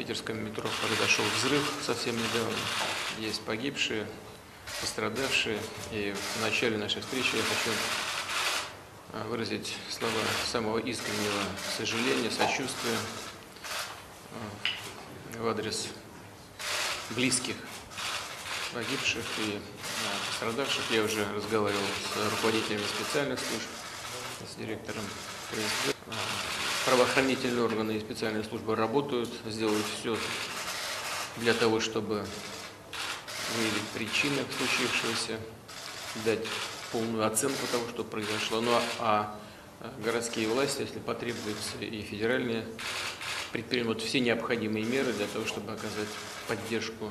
питерском метро произошел взрыв совсем недавно. Есть погибшие, пострадавшие. И в начале нашей встречи я хочу выразить слова самого искреннего сожаления, сочувствия в адрес близких погибших и пострадавших. Я уже разговаривал с руководителями специальных служб, с директором ФСБ. Правоохранительные органы и специальные службы работают, сделают все для того, чтобы выявить причины случившегося, дать полную оценку того, что произошло. Ну а городские власти, если потребуется, и федеральные, предпримут все необходимые меры для того, чтобы оказать поддержку